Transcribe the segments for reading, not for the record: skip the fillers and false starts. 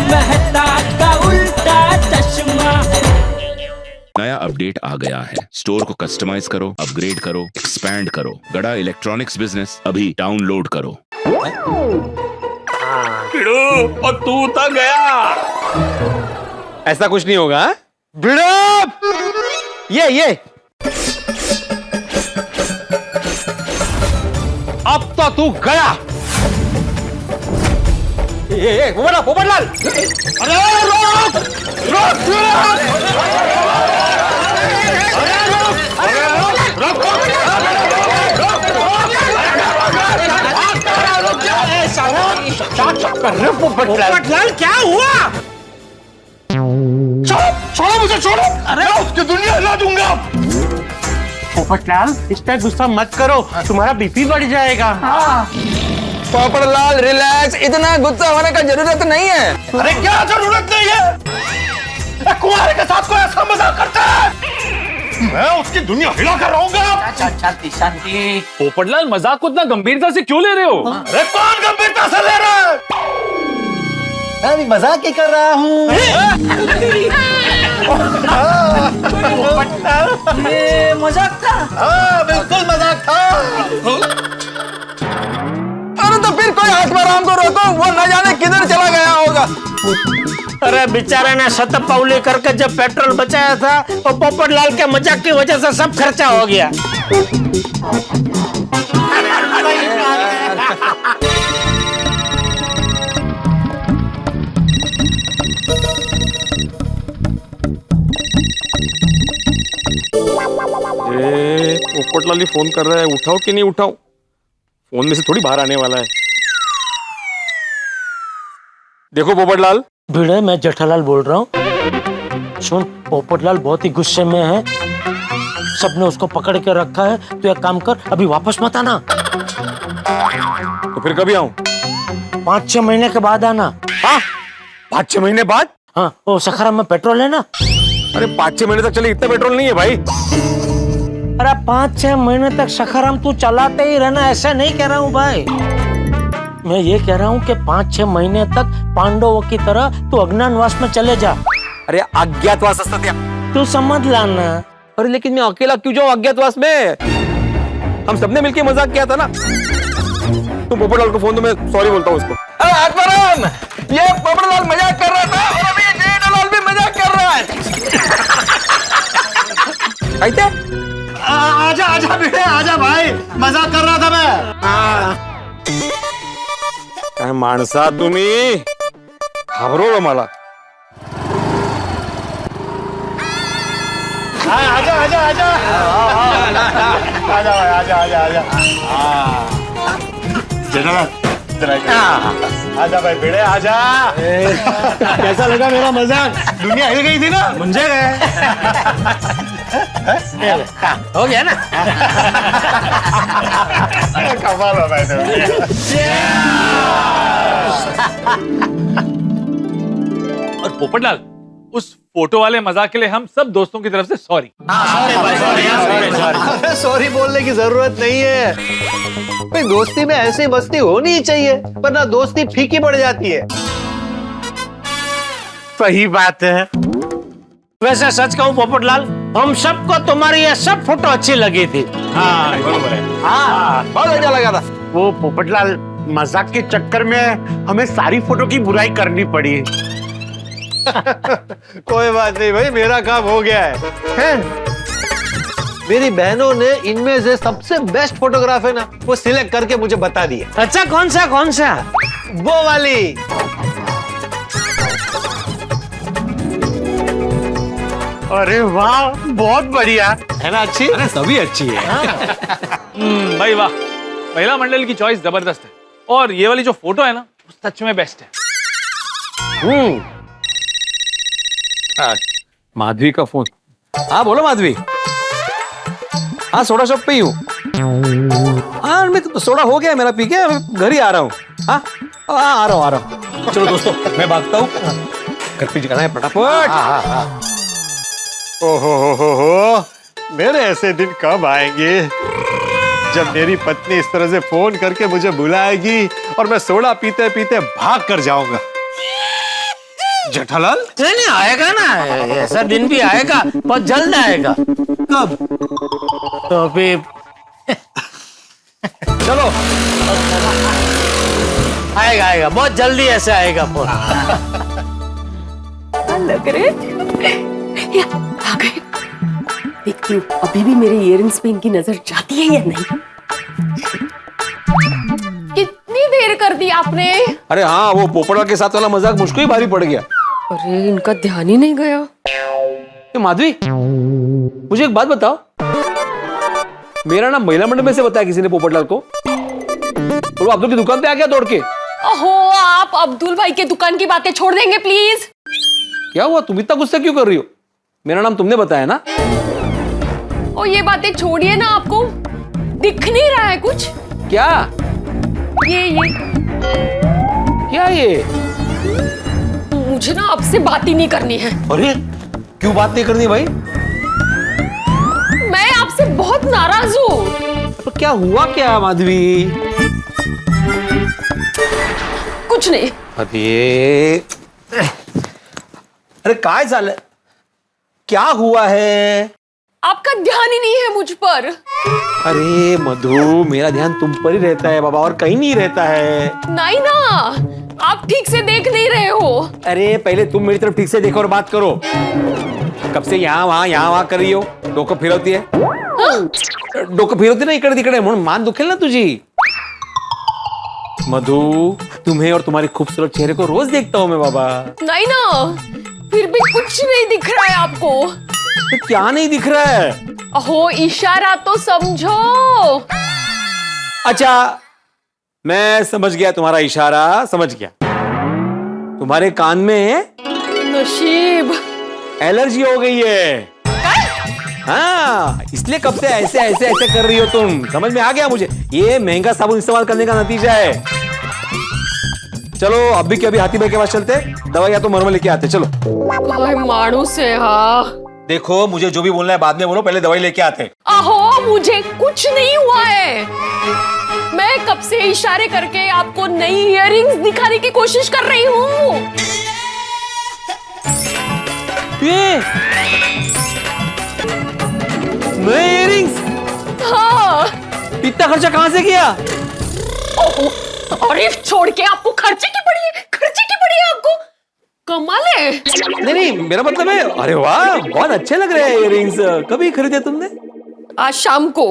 मेहता का उल्टा चश्मा। नया अपडेट आ गया है। स्टोर को कस्टमाइज करो, अपग्रेड करो, एक्सपैंड करो। गड़ा इलेक्ट्रॉनिक्स बिजनेस अभी डाउनलोड करो। और तू तो गया। ऐसा कुछ नहीं होगा। बिड़प ये अब तो तू गया। ये पोपटलाल, अरे रोक रोक पोपटलाल क्या हुआ? छोड़ो मुझे, छोड़ो। अरे उसकी दुनिया हिला दूंगा। पोपटलाल इस पे गुस्सा मत करो, तुम्हारा बीपी बढ़ जाएगा। पोपटलाल रिलैक्स, इतना गुस्सा होने का जरूरत नहीं है। अरे क्या जरूरत नहीं है? कुंवारे के साथ कोई ऐसा मजाक करता है? मैं उसकी दुनिया हिला कर रहूंगा। शांति शांति। पोपटलाल मजाक को इतना गंभीरता से क्यों ले रहे हो? अरे कौन गंभीरता से ले रहा है? मैं भी मजाक ही कर रहा हूँ। ये मजाक था। हाँ बिल्कुल मजाक था। अरे तो फिर कोई आत्माराम को रोको, वो न जाने किधर चला गया होगा। अरे बेचारे ने शतपौली करके जब पेट्रोल बचाया था, तो पोपटलाल के मजाक की वजह से सब खर्चा हो गया। पोपटलाल फोन कर रहा है, उठाओ कि नहीं उठाओ? फोन में से थोड़ी बाहर आने वाला है। देखो पोपटलाल। भिड़े, मैं जेठालाल बोल रहा हूँ। सुन, पोपटलाल बहुत ही गुस्से में है, सबने उसको पकड़ के रखा है। तो एक काम कर, अभी वापस मत आना। तो फिर कभी आऊं? 5-6 महीने के बाद आना। हाँ 5-6 महीने बाद? हाँ, वो सखाराम में पेट्रोल है ना। अरे 5-6 महीने तक चले, इतना पेट्रोल नहीं है भाई। अरे 5-6 महीने तक सखाराम तू चलाते ही रहना, ऐसा नहीं कह रहा हूँ भाई। मैं ये कह रहा हूँ कि 5-6 महीने तक पांडवों की तरह तू अज्ञातवास में चले जा। अरे अज्ञातवास असता त्या। तू समझ लाना। अरे लेकिन मैं अकेला क्यों जाऊं अज्ञातवास में? हम सबने मिलके मजाक किया था ना। तुम पोपटलाल को फोन दो, मैं सॉरी बोलता हूँ उसको। अरे आत्माराम, ये पोपटलाल मजाक कर रहा था और अभी जेठालाल भी मजाक कर रहा है। आजा आजा बेटे, आजा भाई, मजाक कर रहा था मैं। काय माणसा तुम्ही, घाबरवलं मला। आजा आजा आजा आजा भाई, आजा आजा आजा। आजा भाई बेटे, आजा। कैसा लगा मेरा मजाक? दुनिया हिल गई थी ना, मुंझे गए। हो गया ना। कमाल हो भाई तुम। और पोपटलाल, उस फोटो वाले मजाक के लिए हम सब दोस्तों की तरफ से सॉरी। सॉरी बोलने की जरूरत नहीं है भाई, दोस्ती में ऐसी मस्ती होनी ही चाहिए, वरना दोस्ती फीकी पड़ जाती है। सही बात है। वैसे सच कहूँ पोपटलाल, हम सबको तुम्हारी ये सब फोटो अच्छी लगी थी। हाँ बरोबर है। हाँ बहुत अच्छा लगा था। वो पोपटलाल, मजाक के चक्कर में हमें सारी फोटो की बुराई करनी पड़ी। कोई बात नहीं भाई, मेरा काम हो गया है? मेरी बहनों ने इनमें से सबसे बेस्ट फोटोग्राफ है ना, वो सिलेक्ट करके मुझे बता दिए। अच्छा, कौन सा कौन सा? वो वाली। अरे वाह, बहुत बढ़िया है ना अच्छी? अरे सभी अच्छी है। भाई वाह, महिला मंडल की चॉइस जबरदस्त है। और ये वाली जो फोटो है ना, सच में बेस्ट है। माधवी का फोन। हाँ बोलो माधवी। हाँ सोडा शॉप पे ही हूँ। हाँ मैं तो सोडा हो गया मेरा, पी के घर ही आ रहा हूँ। हाँ आ रहा हूँ। चलो दोस्तों, मैं भागता हूँ, घर पे जाना है फटाफट। ओहो, मेरे ऐसे दिन कब आएंगे जब मेरी पत्नी इस तरह से फोन करके मुझे बुलाएगी और मैं सोडा पीते पीते भाग कर जाऊंगा। जेठालाल नहीं नहीं आएगा ना, ऐसा दिन भी आएगा, बहुत जल्द आएगा। कब? तो अभी चलो आएगा आएगा, बहुत जल्दी ऐसे आएगा फोन। लग रहे आ गए। देखती हूँ अभी भी मेरे इयररिंग्स पे इनकी नजर जाती है या नहीं। कितनी देर कर दी आपने? अरे हाँ, वो पोपड़ा के साथ वाला मजाक मुझको ही भारी पड़ गया। अरे इनका ध्यान ही नहीं गया। ये माधवी, मुझे एक बात बताओ, मेरा नाम महिला मंडल में से बताया किसी ने पोपटलाल को? और वो आप लोग की दुकान पे आ गया दौड़ के। ओहो, आप अब्दुल भाई के दुकान की बातें छोड़ देंगे प्लीज। क्या हुआ, तुम इतना गुस्सा क्यों कर रही हो? मेरा नाम तुमने बताया ना? ओ ये बातें छोड़िए ना, आपको दिख नहीं रहा है कुछ? क्या? ये क्या ये? मुझे ना आपसे बात ही नहीं करनी है। अरे क्यों बात नहीं करनी भाई? मैं आपसे बहुत नाराज हूँ। तो क्या हुआ क्या माधवी? कुछ नहीं। अरे काय झालं? क्या हुआ है? आपका ध्यान ही नहीं है मुझ पर। अरे मधु, मेरा ध्यान तुम पर ही रहता है बाबा, और कहीं नहीं रहता है। नहीं ना, आप ठीक से देख नहीं रहे हो। अरे पहले तुम मेरी तरफ ठीक से देखो और बात करो। कब से यहाँ वहां कर रही हो? डोकं फिरवती है, डोकं फिरवती ना इकडे तिकडे, म्हणून मान दुखेल ना तुझी। मधु, तुम्हें और तुम्हारे खूबसूरत चेहरे को रोज देखता हूँ मैं बाबा। नहीं ना, फिर भी कुछ नहीं दिख रहा है आपको। तो क्या नहीं दिख रहा है? अहो, इशारा तो समझो। अच्छा, मैं समझ गया तुम्हारा इशारा, समझ गया। तुम्हारे कान में नशीब एलर्जी हो गई है। हाँ, इसलिए कब से ऐसे ऐसे ऐसे कर रही हो तुम। समझ में आ गया मुझे, ये महंगा साबुन इस्तेमाल करने का नतीजा है। चलो अभी के अभी हाथी भाई के पास चलते, दवाई या तो मरमल लेके आते। चलो। भाई माणूस है। हाँ देखो, मुझे जो भी बोलना है बाद में बोलो, पहले दवाई लेके आते। अहो, मुझे कुछ नहीं हुआ है। मैं कब से इशारे करके आपको नई इयररिंग्स दिखाने की कोशिश कर रही हूँ। ये नए इयररिंग्स? हाँ। इतना खर्चा कहाँ से किया? ओहो, अरे छोड़ के आपको खर्चे की पड़ी है, खर्चे की पड़ी है आपको। कमाल है। नहीं नहीं, मेरा मतलब है, अरे वाह, बहुत अच्छे लग रहे हैं इयररिंग्स। कभी खरीदे तुमने? आज शाम को।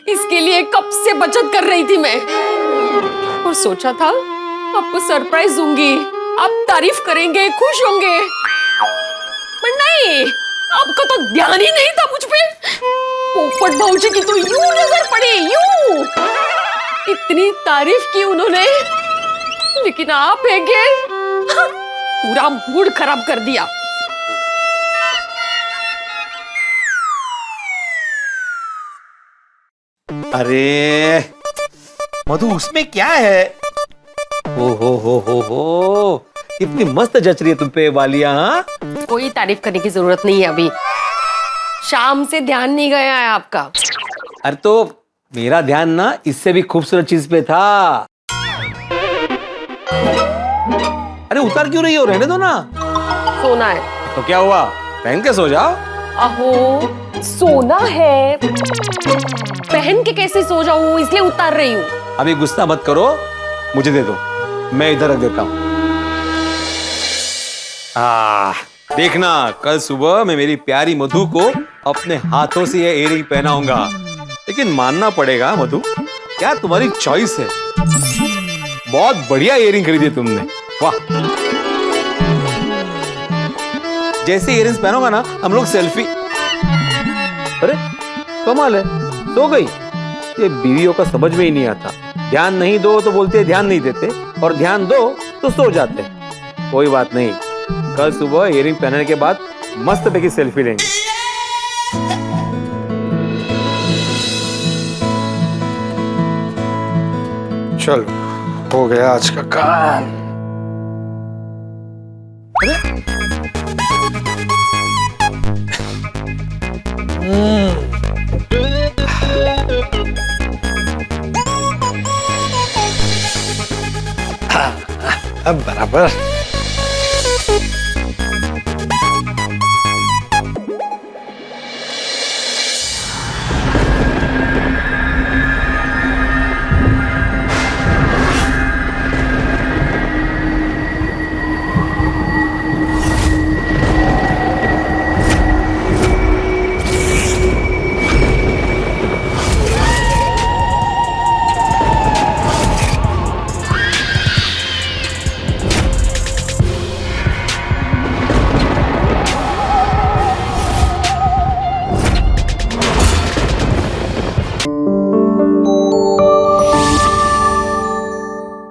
इसके लिए कब से बचत कर रही थी मैं, और सोचा था आपको सरप्राइज दूंगी, आप तारीफ करेंगे, खुश होंगे। पर नहीं, आपका तो ध्यान ही नहीं था मुझ पे। पोपट भाऊजी की तो यूं नजर पड़ी, यूं। इतनी तारीफ की उन्होंने, लेकिन आप है के पूरा मूड खराब कर दिया। अरे मधु, उसमें क्या है? ओ हो, इतनी मस्त जच रही है तुम पे वालियां। हाँ? कोई तारीफ करने की जरूरत नहीं है अभी, शाम से ध्यान नहीं गया है आपका। अरे तो मेरा ध्यान ना इससे भी खूबसूरत चीज पे था। अरे उतार क्यों रही हो, रहने दो ना। सोना है। तो क्या हुआ, पहन के सो जाओ। अहो, सोना है, पहन के कैसे सो जाऊं, इसलिए उतार रही हूँ। अभी गुस्सा मत करो, मुझे दे दो, मैं इधर रख देता हूँ। देखना, कल सुबह मैं मेरी प्यारी मधु को अपने हाथों से ये इयररिंग पहनाऊंगा। लेकिन मानना पड़ेगा मधु, क्या तुम्हारी चॉइस है। बहुत बढ़िया इयररिंग खरीदी तुमने, वाह। जैसे इयररिंग्स पहनोगा ना, हम लोग सेल्फी। अरे कमाल है, सो गई। ये बीवियों का समझ में ही नहीं आता, ध्यान नहीं दो तो बोलते ध्यान नहीं देते, और ध्यान दो तो सो जाते। कोई बात नहीं, कल सुबह इयररिंग पहनने के बाद मस्त पैकी सेल्फी लेंगे। चलो, हो गया आज का काम। अब बराबर